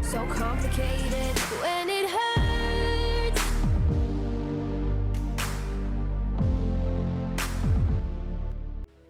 so complicated when it hurts.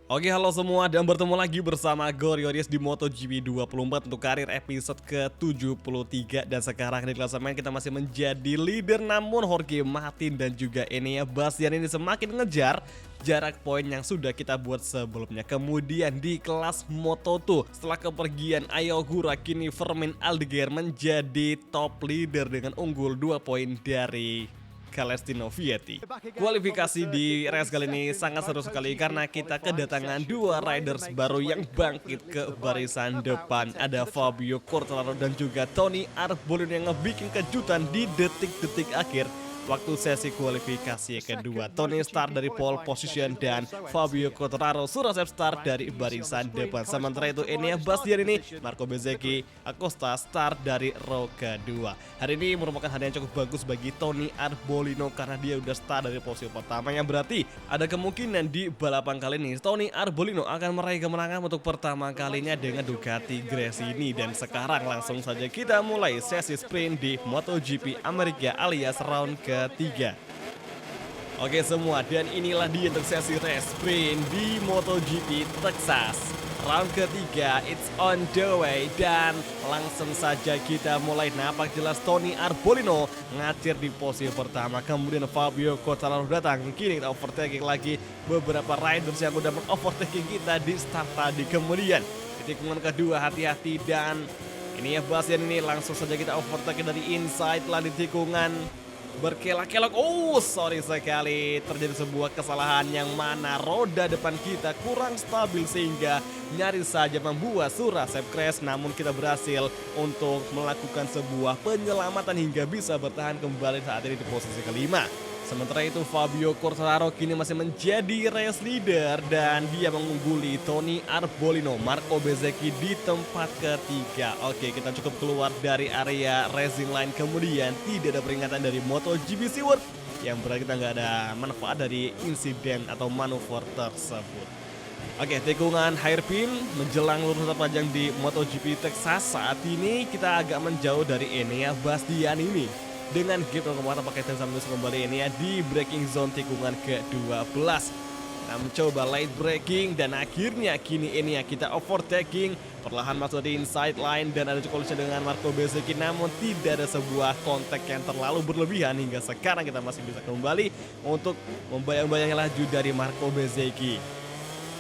Oke, halo semua dan bertemu lagi bersama Gorioris di MotoGP 24 untuk karir episode ke-73. Dan sekarang di klasemen kita masih menjadi leader, namun Jorge Martin dan juga Enea Bastian ini semakin ngejar jarak poin yang sudah kita buat sebelumnya. Kemudian di kelas Moto2, setelah kepergian Ayo Gura, kini Fermin Aldeguer menjadi top leader dengan unggul 2 poin dari Celestino Vietti. Kualifikasi di race kali ini sangat seru sekali karena kita kedatangan dua riders baru yang bangkit ke barisan depan. Ada Fabio Quartararo dan juga Tony Arbolino yang ngebikin kejutan di detik-detik akhir waktu sesi kualifikasi kedua. Tony start dari pole position dan Fabio Quartararo surasep start dari barisan depan. Sementara itu Enea Bastian ini, Marco Bezzecchi Acosta start dari row kedua. Hari ini merupakan hari yang cukup bagus bagi Tony Arbolino karena dia udah start dari posisi pertama, yang berarti ada kemungkinan di balapan kali ini Tony Arbolino akan meraih kemenangan untuk pertama kalinya dengan Ducati Gresini. Dan sekarang langsung saja kita mulai sesi sprint di MotoGP Amerika alias round ketiga. Oke semua, dan inilah dia untuk sesi race sprint di MotoGP Texas round ketiga. It's on the way dan langsung saja kita mulai. Nampak jelas Tony Arbolino ngacir di posisi pertama, kemudian Fabio Quartararo datang. Kini kita overtaking lagi beberapa riders yang udah mengovertaking kita di start tadi. Kemudian di tikungan kedua hati-hati, dan ini ya Bastian ini langsung saja kita overtaking dari inside lah di tikungan berkelok-kelok. Oh, sorry sekali, terjadi sebuah kesalahan yang mana roda depan kita kurang stabil sehingga nyaris saja membuat surasep crash. Namun kita berhasil untuk melakukan sebuah penyelamatan hingga bisa bertahan kembali saat ini di posisi kelima. Sementara itu Fabio Quartararo kini masih menjadi race leader dan dia mengungguli Tony Arbolino, Marco Bezzecchi di tempat ketiga. Oke, kita cukup keluar dari area racing line, kemudian tidak ada peringatan dari MotoGP Steward, yang berarti kita nggak ada manfaat dari insiden atau manuver tersebut. Oke, tikungan hairpin menjelang lurus terpanjang di MotoGP Texas. Saat ini kita agak menjauh dari Enea Bastian ini dengan gap 0,4 pakai sampai kembali ini ya di braking zone tikungan ke-12. Nah, mencoba light braking dan akhirnya kini ini ya kita overtaking, perlahan masuk di inside line dan ada collision dengan Marco Bezzecchi, namun tidak ada sebuah kontak yang terlalu berlebihan hingga sekarang kita masih bisa kembali untuk membayang-bayangi laju dari Marco Bezzecchi.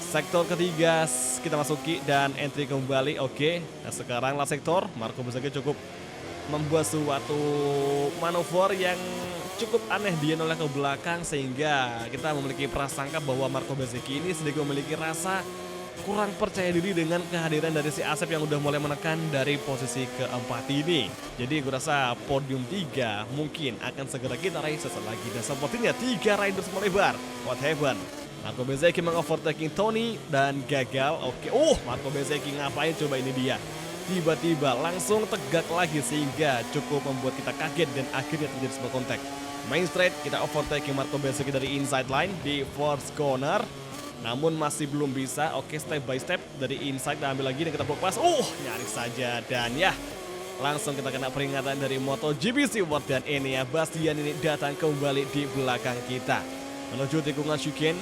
Sektor ketiga kita masuki dan entry kembali. Oke, nah sekarang lah sektor Marco Bezzecchi cukup membuat suatu manuver yang cukup aneh, dia noleh ke belakang sehingga kita memiliki prasangka bahwa Marco Bezzecchi ini sedikit memiliki rasa kurang percaya diri dengan kehadiran dari si Asep yang udah mulai menekan dari posisi keempat ini. Jadi gue rasa podium 3 mungkin akan segera kita raih sesaat lagi, dan sepertinya 3 riders melebar. What happened? Marco Bezzecchi mengovertaking Tony dan gagal. Oke, Marco Bezzecchi ngapain coba, ini dia. Tiba-tiba langsung tegak lagi sehingga cukup membuat kita kaget dan akhirnya terjadi sebuah kontak. Main straight kita overtaking Marco Bezzecchi dari inside line di first corner, namun masih belum bisa. Oke, step by step dari inside kita ambil lagi dan kita block pas. Nyaris saja, dan ya langsung kita kena peringatan dari MotoGP Steward dan Enea Bastian ini datang kembali di belakang kita menuju tikungan chicane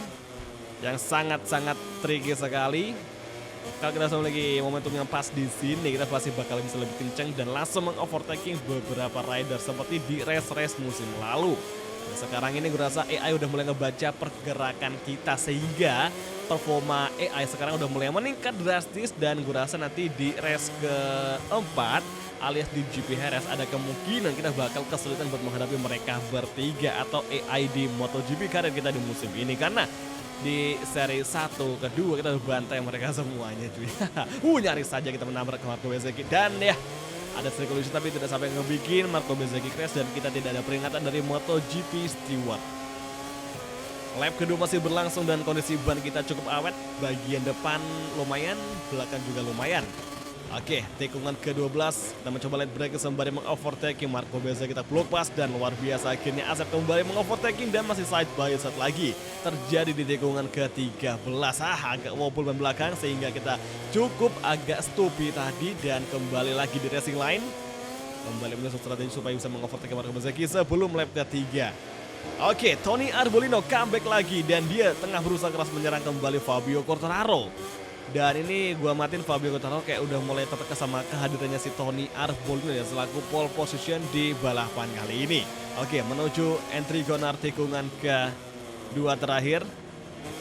yang sangat-sangat tricky sekali. Kalau kita sama lagi momentum yang pas di sini, kita pasti bakal bisa lebih kencang dan langsung mengovertaking beberapa rider seperti di race-race musim lalu. Dan sekarang ini gue rasa AI udah mulai ngebaca pergerakan kita sehingga performa AI sekarang udah mulai meningkat drastis, dan gue rasa nanti di race keempat alias di GP Jerez ada kemungkinan kita bakal kesulitan buat menghadapi mereka bertiga atau AI di MotoGP karir kita di musim ini, karena di seri 1 kedua kita bantai mereka semuanya cuy. Nyaris saja kita menabrak ke Marco Bezzecchi, dan ya ada sedikit collision tapi tidak sampai ngebikin Marco Bezzecchi crash dan kita tidak ada peringatan dari MotoGP Steward. Lap kedua masih berlangsung dan kondisi ban kita cukup awet, bagian depan lumayan, belakang juga lumayan. Oke, tikungan ke-12 kita mencoba light break sembari mengovertaking Marco Bezzecchi, kita block pas dan luar biasa akhirnya Asep kembali mengovertaking dan masih side by side lagi terjadi di tikungan ke-13. Agak wobble ban belakang sehingga kita cukup agak stupi tadi dan kembali lagi di racing line. Kembali menyusun strategi supaya bisa mengovertake Marco Bezzecchi sebelum lap ketiga. Oke, Tony Arbolino comeback lagi dan dia tengah berusaha keras menyerang kembali Fabio Quartararo. Dan ini gua matiin Fabio Quartararo kayak udah mulai tertekan sama kehadirannya si Tony Arbolino ya selaku pole position di balapan kali ini. Oke, menuju entry corner tikungan ke dua terakhir.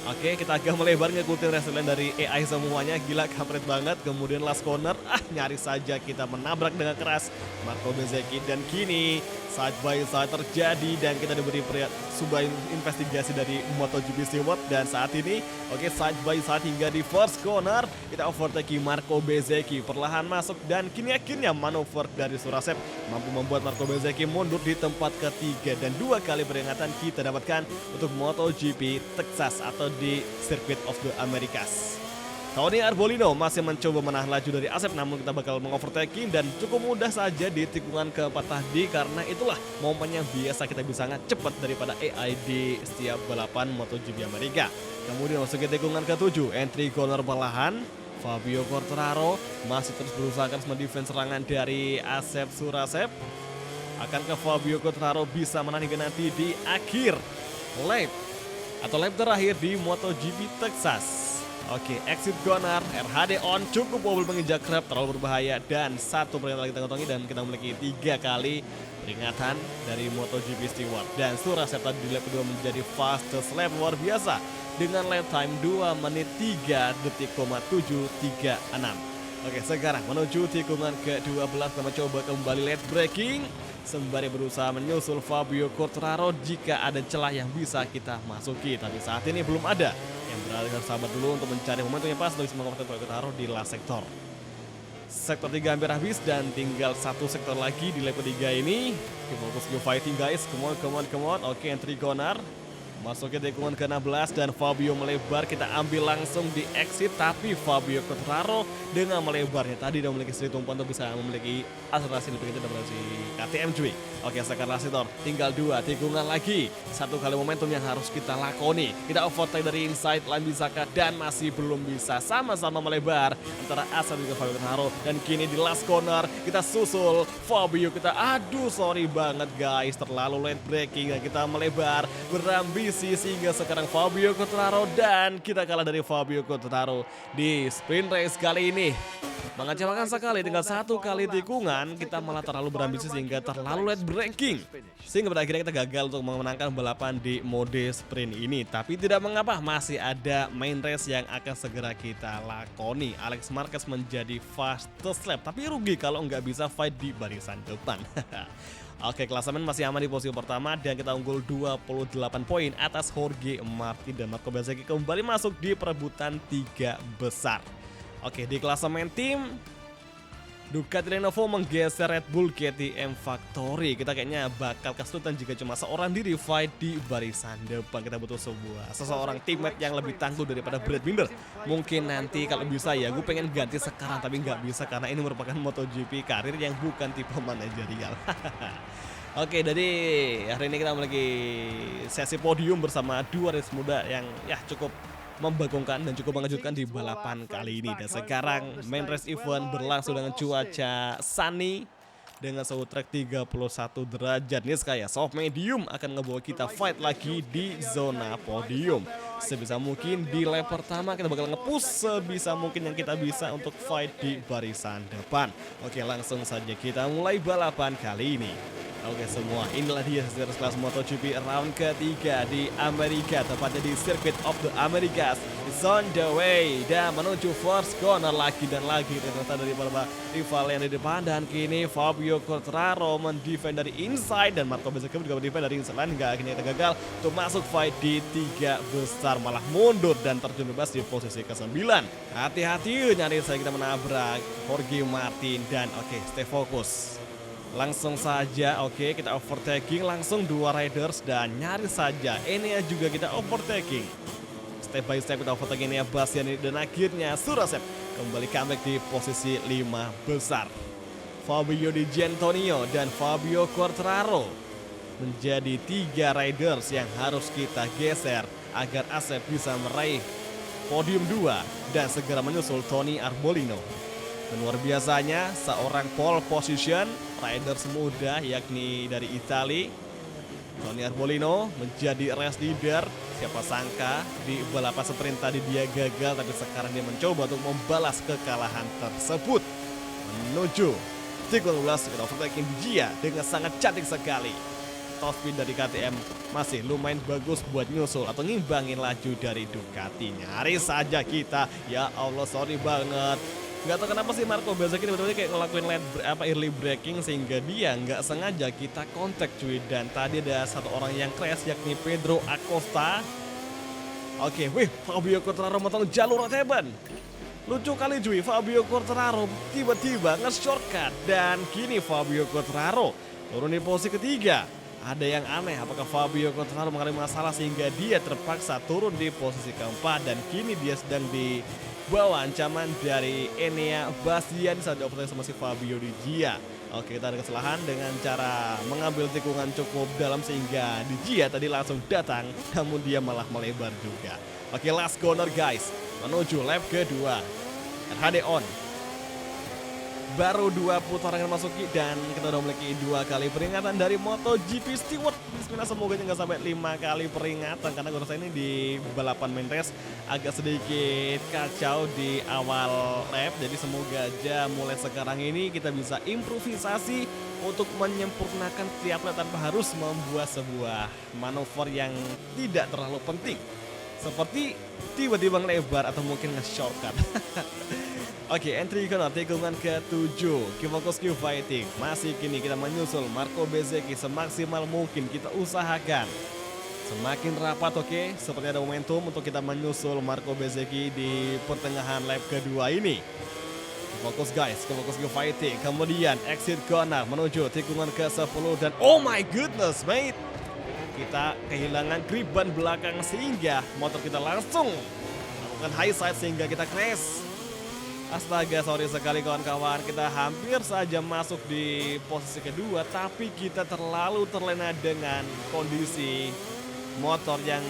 Oke, kita agak melebar ngikutin restoran dari AI semuanya. Gila, kampret banget. Kemudian last corner, nyaris saja kita menabrak dengan keras Marco Bezzecchi. Dan kini side by side terjadi dan kita diberi sebuah investigasi dari MotoGP Steward. Dan saat ini, oke, side by side hingga di first corner kita overtake Marco Bezzecchi. Perlahan masuk dan kini akhirnya manuver dari Surasep mampu membuat Marco Bezzecchi mundur di tempat ketiga. Dan 2 kali peringatan kita dapatkan untuk MotoGP Texas atau di Circuit of the Americas. Tony Arbolino masih mencoba menahan laju dari Asep, namun kita bakal mengovertaking dan cukup mudah saja di tikungan keempat tadi karena itulah momen yang biasa kita bisa sangat cepat daripada AI di setiap balapan MotoGP Amerika. Kemudian masuk ke tikungan ke-7, entry corner perlahan. Fabio Quartararo masih terus berusaha keras mendefense serangan dari Asep Surasep. Akankah Fabio Quartararo bisa menang hingga nanti di akhir lap atau lap terakhir di MotoGP Texas? Oke, exit corner, RHD on, cukup mobil menginjak rem, terlalu berbahaya dan 1 peringatan lagi kita kantongi dan kita memiliki 3 kali peringatan dari MotoGP Steward. Dan Surasep tadi di lap kedua menjadi fastest lap luar biasa dengan lap time 2 menit 3 detik,736. Oke, sekarang menuju tikungan ke-12 kita mencoba kembali late braking sembari berusaha menyusul Fabio Quartararo jika ada celah yang bisa kita masuki. Tapi saat ini belum ada. Yang berarti harus sabar dulu untuk mencari momentum yang pas untuk bisa mengovertake Fabio Quartararo di last sektor. Sektor 3 hampir habis dan tinggal 1 sektor lagi di lap ketiga ini. Fokus ke fighting guys, come on. Oke, entry corner. Masuk ke tikungan ke-16 dan Fabio melebar, kita ambil langsung di exit, tapi Fabio Quartararo dengan melebarnya tadi dan memiliki seri tumpuan untuk bisa memiliki akselerasi lebih kencang dari si KTM cuy. Oke, sekarang Lasitor tinggal 2 tikungan lagi, 1 kali momentum yang harus kita lakoni. Kita overtake dari inside line Bisaka dan masih belum bisa, sama-sama melebar antara Asep dan Fabio Quartararo. Dan kini di last corner kita susul Fabio, kita aduh sorry banget guys, terlalu late braking dan kita melebar berambisi sehingga sekarang Fabio Quartararo dan kita kalah dari Fabio Quartararo di sprint race kali ini. Mengecewakan sekali, tinggal 1 kali tikungan kita malah terlalu berambisi sehingga terlalu late braking. Sehingga pada akhirnya kita gagal untuk memenangkan balapan di mode sprint ini. Tapi tidak mengapa, masih ada main race yang akan segera kita lakoni. Alex Marquez menjadi fastest lap, tapi rugi kalau nggak bisa fight di barisan depan. Oke, klasemen masih aman di posisi pertama dan kita unggul 28 poin atas Jorge Martin dan Marco Bezzecchi kembali masuk di perebutan 3 besar. Oke, di klasemen tim Ducati Lenovo menggeser Red Bull KTM Factory. Kita kayaknya bakal kesulitan jika cuma seorang diri fight di barisan depan. Kita butuh seseorang teammate yang lebih tangguh daripada Brad Binder. Mungkin nanti kalau bisa ya, gue pengen ganti sekarang tapi nggak bisa karena ini merupakan MotoGP karir yang bukan tipe manajerial. Oke, jadi hari ini kita memiliki sesi podium bersama 2 race muda yang ya cukup membagongkan dan cukup mengejutkan di balapan kali ini. Dan sekarang main race event berlangsung dengan cuaca sunny dengan suhu track 31 derajat. Nih kayak soft medium akan ngebawa kita fight lagi di zona podium. Sebisa mungkin di lap pertama kita bakal nge-push sebisa mungkin yang kita bisa untuk fight di barisan depan. Oke, langsung saja kita mulai balapan kali ini. Oke semua, inilah dia series kelas MotoGP round ketiga di Amerika, tepatnya di Circuit of the Americas. It's on the way dan menuju first corner lagi dan lagi ternyata dari beberapa rival yang di depan. Dan kini Fabio Quartararo mendefend dari inside dan Marco Bezzecchi juga mendefend dari inside hingga akhirnya kita gagal untuk masuk fight di 3 besar, malah mundur dan terjun bebas di posisi ke-9. Hati-hati, nyaris saja kita menabrak Jorge Martin dan oke, stay fokus. Langsung saja, oke, kita overtaking langsung 2 riders dan nyaris saja Enea juga kita overtaking. Step by step kita overtaking Enea Bastianini dan akhirnya Surasep kembali comeback di posisi 5 besar. Fabio Di Giannantonio dan Fabio Quartararo menjadi 3 riders yang harus kita geser agar Asep bisa meraih podium 2 dan segera menyusul Tony Arbolino. Dan luar biasanya seorang pole position riders muda yakni dari Italia, Tony Arbolino menjadi race leader. Siapa sangka di balapan sprint tadi dia gagal, tapi sekarang dia mencoba untuk membalas kekalahan tersebut. Menuju tikungan 12 kita overtaking Gia dengan sangat cantik sekali. Top speed dari KTM masih lumayan bagus buat nyusul atau ngimbangin laju dari Ducati. Nyaris saja kita, ya Allah sorry banget. Gak tau kenapa sih Marco Bezzecchi tiba-tiba kayak ngelakuin early braking sehingga dia nggak sengaja kita kontak cuy. Dan tadi ada satu orang yang crash yakni Pedro Acosta. Oke, wih Fabio Quartararo motong jalur rotaban. Lucu kali cuy, Fabio Quartararo tiba-tiba nge-shortcut. Dan kini Fabio Quartararo turun di posisi ketiga. Ada yang aneh, apakah Fabio Quartararo mengalami masalah sehingga dia terpaksa turun di posisi keempat. Dan kini dia sedang di bawah ancaman dari Enea Bastian saat dioperasi sama si Fabio Di Gia. Oke, kita ada kesalahan dengan cara mengambil tikungan cukup dalam sehingga Di Gia tadi langsung datang, namun dia malah melebar juga. Oke, last corner guys, menuju lap kedua. RHD on. Baru 2 putaran memasuki dan kita udah memiliki 2 kali peringatan dari MotoGP Stewart. Bismillah, semoga nggak sampai 5 kali peringatan karena gue rasa ini di balapan main race agak sedikit kacau di awal lap. Jadi semoga aja mulai sekarang ini kita bisa improvisasi untuk menyempurnakan tiap lap tanpa harus membuat sebuah manuver yang tidak terlalu penting. Seperti tiba-tiba ngelebar atau mungkin nge-shortcut. Oke, entry corner tikungan ke-7. Fokus Q fighting. Masih kini kita menyusul Marco Bezzecchi semaksimal mungkin kita usahakan. Semakin rapat, oke. Seperti ada momentum untuk kita menyusul Marco Bezzecchi di pertengahan lap kedua ini. Fokus guys, fokus Q fighting. Kemudian exit corner menuju tikungan ke-10 dan oh my goodness mate. Kita kehilangan grip ban belakang sehingga motor kita langsung melakukan high side sehingga kita crash. Astaga, sorry sekali kawan-kawan, kita hampir saja masuk di posisi kedua, tapi kita terlalu terlena dengan kondisi motor yang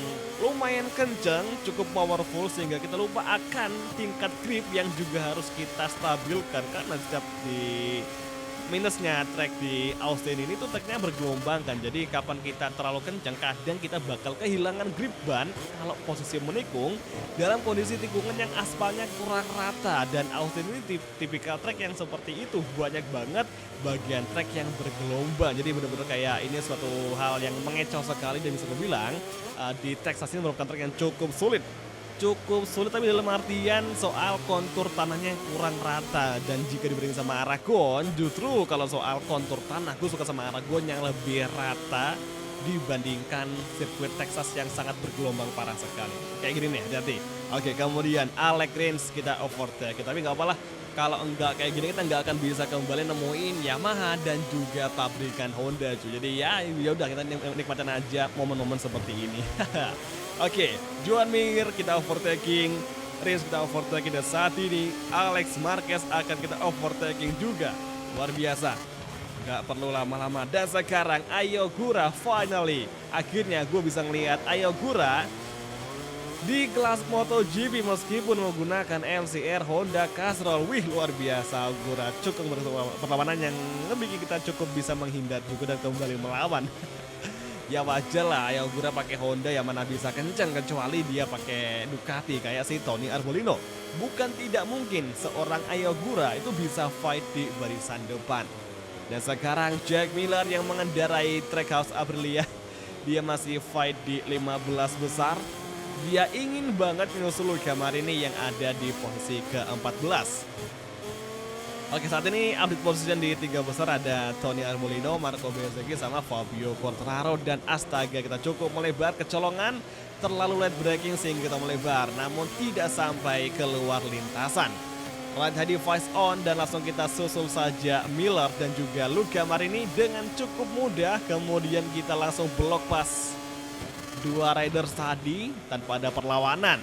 lumayan kenceng, cukup powerful sehingga kita lupa akan tingkat grip yang juga harus kita stabilkan karena setiap di minusnya track di Austin ini tuh tracknya bergelombang kan, jadi kapan kita terlalu kencang kadang kita bakal kehilangan grip ban kalau posisi menikung dalam kondisi tikungan yang aspalnya kurang rata. Dan Austin ini tipikal track yang seperti itu, banyak banget bagian track yang bergelombang, jadi benar-benar kayak ini suatu hal yang mengecoh sekali dan bisa dibilang di Texas ini merupakan track yang cukup sulit tapi dalam artian soal kontur tanahnya yang kurang rata. Dan jika dibandingin sama Aragon, justru kalau soal kontur tanah gue suka sama Aragon yang lebih rata dibandingkan sirkuit Texas yang sangat bergelombang parah sekali. Kayak gini nih, hati-hati. Oke, kemudian Alex Rins kita overtake, tapi nggak apalah. Kalau enggak kayak gini kita nggak akan bisa kembali nemuin Yamaha dan juga pabrikan Honda cuy. Jadi ya udah kita nikmatin aja momen-momen seperti ini. Oke, Joan Mir kita overtaking, Rins kita overtaking, dan saat ini Alex Marquez akan kita overtaking juga. Luar biasa, gak perlu lama-lama. Dan sekarang Ayo Gura finally, akhirnya gue bisa ngelihat Ayo Gura di kelas MotoGP meskipun menggunakan MCR Honda Castrol. Wih, luar biasa, Gura cukup perlawanan yang bikin kita cukup bisa menghindar juga dan kembali melawan. Ya wajar lah, Ayo Gura pakai Honda yang mana bisa kencang kecuali dia pakai Ducati kayak si Tony Arbolino. Bukan tidak mungkin seorang Ayo Gura itu bisa fight di barisan depan. Dan sekarang Jack Miller yang mengendarai Trackhouse Aprilia, dia masih fight di 15 besar. Dia ingin banget menyusul Luca Marini yang ada di posisi ke-14. Oke, saat ini update position di 3 besar ada Tony Arbolino, Marco Bezzecchi, sama Fabio Quartararo. Dan astaga, kita cukup melebar kecolongan, terlalu late braking sehingga kita melebar, namun tidak sampai keluar lintasan. Right hand device on dan langsung kita susul saja Miller dan juga Luca Marini dengan cukup mudah. Kemudian kita langsung blok pas 2 riders tadi tanpa ada perlawanan.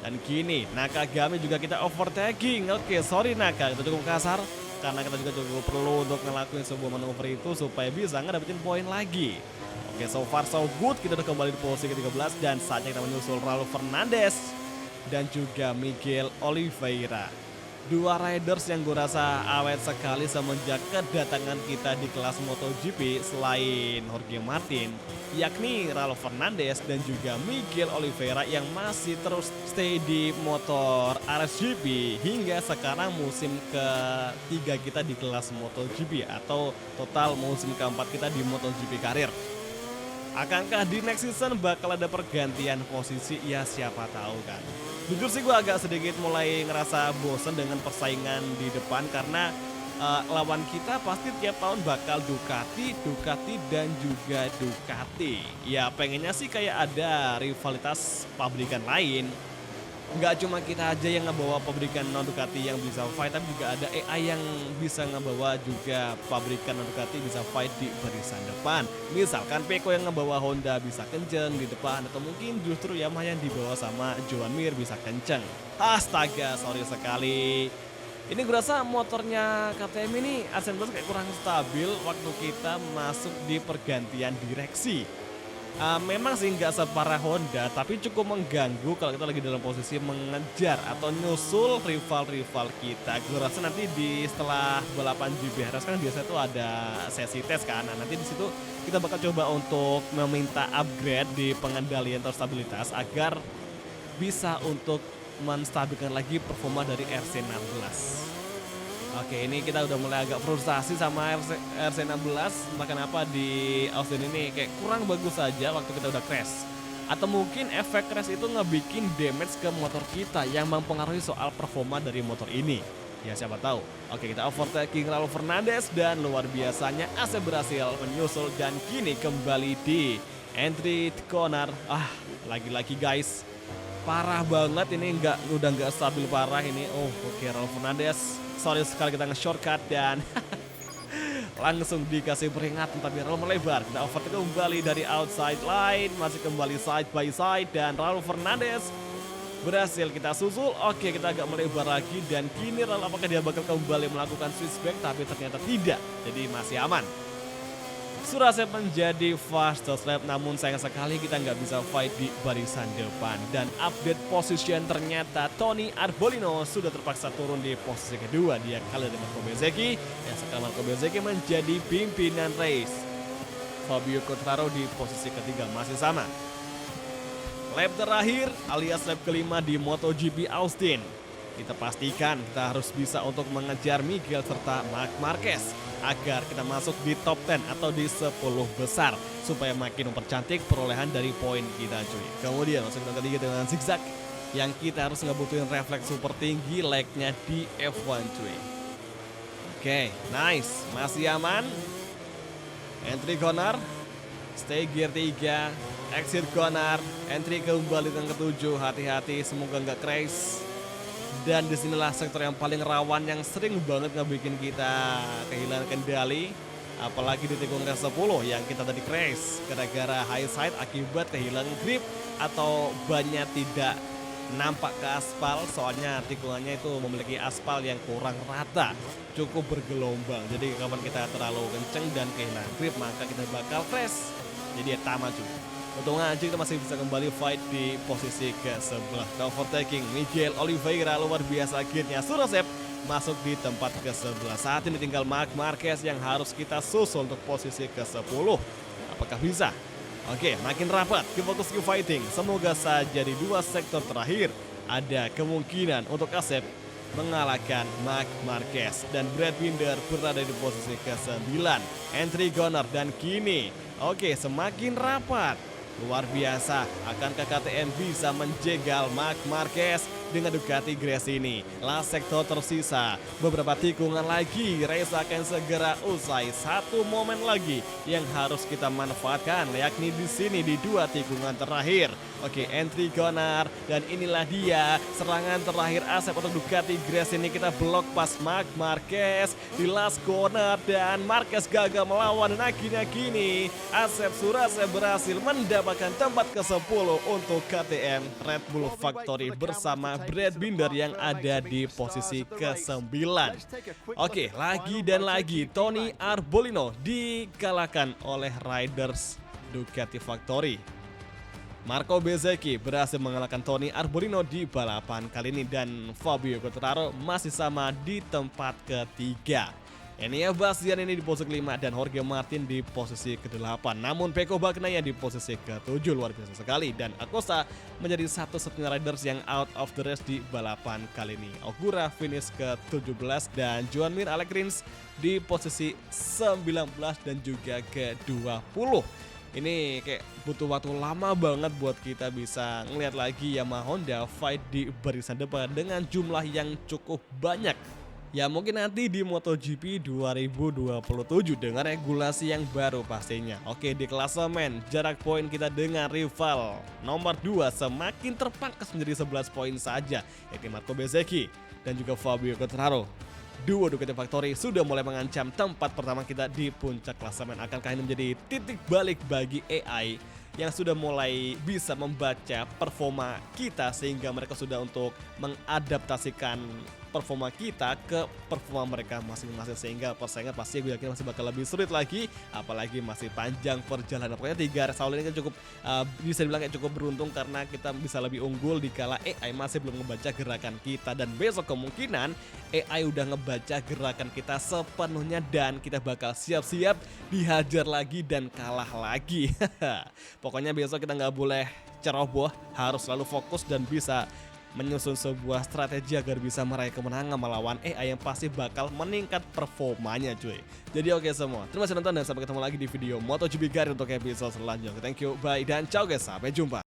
Dan kini Nakagami juga kita overtaking. Oke, sorry Naka, itu cukup kasar karena kita juga cukup perlu untuk ngelakuin sebuah manuver itu supaya bisa ngedapetin poin lagi. Oke, so far so good, kita udah kembali di posisi ke-13 dan saatnya kita menyusul Raul Fernandez dan juga Miguel Oliveira. Dua riders yang gue rasa awet sekali semenjak kedatangan kita di kelas MotoGP selain Jorge Martin, yakni Ralf Fernandez dan juga Miguel Oliveira yang masih terus stay di motor RSGP hingga sekarang musim ketiga kita di kelas MotoGP atau total musim keempat kita di MotoGP karir. Akankah di next season bakal ada pergantian posisi? Ya siapa tahu kan. Jujur sih gue agak sedikit mulai ngerasa bosen dengan persaingan di depan karena lawan kita pasti tiap tahun bakal Ducati dan juga Ducati. Ya pengennya sih kayak ada rivalitas pabrikan lain. Nggak cuma kita aja yang ngebawa pabrikan non Ducati yang bisa fight, tapi juga ada AI yang bisa ngebawa juga pabrikan non Ducati bisa fight di barisan depan. Misalkan Pecco yang ngebawa Honda bisa kenceng di depan, atau mungkin justru Yamaha yang dibawa sama Joan Mir bisa kenceng. Astaga, sorry sekali. Ini gue rasa motornya KTM ini Asen Plus kayak kurang stabil waktu kita masuk di pergantian direksi. Memang sih nggak separah Honda, tapi cukup mengganggu kalau kita lagi dalam posisi mengejar atau nyusul rival-rival kita. Gue rasa nanti setelah balapan GPRS kan biasanya tuh ada sesi tes kan. Nah, nanti di situ kita bakal coba untuk meminta upgrade di pengendalian atau stabilitas agar bisa untuk menstabilkan lagi performa dari RC16. Oke, ini kita udah mulai agak frustasi sama RC16. Entah kenapa di Austin ini kayak kurang bagus saja waktu kita udah crash. Atau mungkin efek crash itu ngebikin damage ke motor kita yang mempengaruhi soal performa dari motor ini. Ya siapa tahu. Oke, kita overtaking Ralf Fernandez dan luar biasanya Asep berhasil menyusul dan kini kembali di entry corner. Lagi-lagi guys. Parah banget ini, udah nggak stabil parah ini. Oke, Ralf Fernandez. Sorry sekali kita nge-shortcut dan langsung dikasih peringatan tapi Ralf melebar. Kita overtake kembali dari outside line, masih kembali side by side dan Ralf Fernandez berhasil kita susul. Oke, kita agak melebar lagi dan kini Ralf apakah dia bakal kembali melakukan switchback, tapi ternyata tidak. Jadi masih aman. Surasep menjadi fastest lap, namun sayang sekali kita nggak bisa fight di barisan depan. Dan update position ternyata Tony Arbolino sudah terpaksa turun di posisi kedua. Dia kalah dengan Marco Bezzecchi, yang sekarang Marco Bezzecchi menjadi pimpinan race. Fabio Quartararo di posisi ketiga masih sama. Lap terakhir alias lap kelima di MotoGP Austin. Kita pastikan kita harus bisa untuk mengejar Miguel serta Marc Marquez agar kita masuk di top 10 atau di 10 besar supaya makin mempercantik perolehan dari poin kita cuy. Kemudian masuk ke ketiga dengan zigzag yang kita harus ngebutuhin refleks super tinggi like-nya di F1 cuy. Oke, nice, masih aman. Entry corner, stay gear 3, exit corner, entry kembali dengan ketujuh. Hati-hati, semoga nggak crash. Dan disinilah sektor yang paling rawan yang sering banget ngebikin kita kehilangan kendali. Apalagi di tikungan ke-10 yang kita tadi crash gara-gara high side akibat kehilangan grip atau bannya tidak nampak ke aspal. Soalnya tikungannya itu memiliki aspal yang kurang rata, cukup bergelombang. Jadi kapan kita terlalu kenceng dan kehilangan grip maka kita bakal crash. Jadi ya tamat juga. Untungnya aja kita masih bisa kembali fight di posisi ke-11. Overtaking Miguel Oliveira luar biasa akhirnya Surasep masuk di tempat ke-11. Saat ini tinggal Marc Marquez yang harus kita susul untuk posisi ke-10. Apakah bisa? Oke, makin rapat, keep fokus, keep fighting. Semoga saja di dua sektor terakhir ada kemungkinan untuk Asep mengalahkan Marc Marquez. Dan Brad Binder berada di posisi ke-9. Entry corner dan kini semakin rapat. Luar biasa, akankah KTM bisa menjegal Marc Marquez dengan Ducati Grace ini? Last sektor tersisa, beberapa tikungan lagi, race akan segera usai. Satu momen lagi yang harus kita manfaatkan, yakni di sini di dua tikungan terakhir. Oke, entry corner dan inilah dia serangan terakhir Asep untuk Ducati Grace ini. Kita blok pas Marc Marquez di last corner dan Marquez gagal melawan dan akhirnya kini Asep Surasep berhasil mendapatkan tempat ke-10 untuk KTM Red Bull Factory bersama Brad Binder yang ada di posisi ke-9. Oke, lagi dan lagi Tony Arbolino dikalahkan oleh riders Ducati Factory. Marco Bezzecchi berhasil mengalahkan Tony Arbolino di balapan kali ini dan Fabio Quartararo masih sama di tempat ketiga. Enea Bastian ini di posisi kelima dan Jorge Martin di posisi ke-8. Namun Pecco Bagnaia di posisi ke-7 luar biasa sekali dan Acosta menjadi satu-satunya riders yang out of the race di balapan kali ini. Ogura finish ke-17 dan Joan Mir Alex Rins di posisi 19 dan juga ke-20. Ini kayak butuh waktu lama banget buat kita bisa ngeliat lagi Yamaha Honda fight di barisan depan dengan jumlah yang cukup banyak. Ya mungkin nanti di MotoGP 2027 dengan regulasi yang baru pastinya. Oke, di klasemen jarak poin kita dengan rival nomor 2 semakin terpangkas menjadi 11 poin saja, yakni Marco Bezzecchi dan juga Fabio Quartararo. Duo Ducati Factory sudah mulai mengancam tempat pertama kita di puncak klasemen. Akankah ini menjadi titik balik bagi AI yang sudah mulai bisa membaca performa kita sehingga mereka sudah untuk mengadaptasikan performa kita ke performa mereka masing-masing sehingga persaingan pasti gue yakin masih bakal lebih sulit lagi, apalagi masih panjang perjalanan. Pokoknya 3 race awal ini kan cukup bisa dibilang kayak cukup beruntung karena kita bisa lebih unggul dikala AI masih belum ngebaca gerakan kita dan besok kemungkinan AI udah ngebaca gerakan kita sepenuhnya dan kita bakal siap-siap dihajar lagi dan kalah lagi. Pokoknya besok kita nggak boleh ceroboh, harus selalu fokus dan bisa menyusun sebuah strategi agar bisa meraih kemenangan melawan AI yang pasti bakal meningkat performanya cuy. Jadi oke semua, terima kasih nonton dan sampai ketemu lagi di video MotoGP Garage untuk episode selanjutnya. Thank you, bye dan ciao guys, sampai jumpa.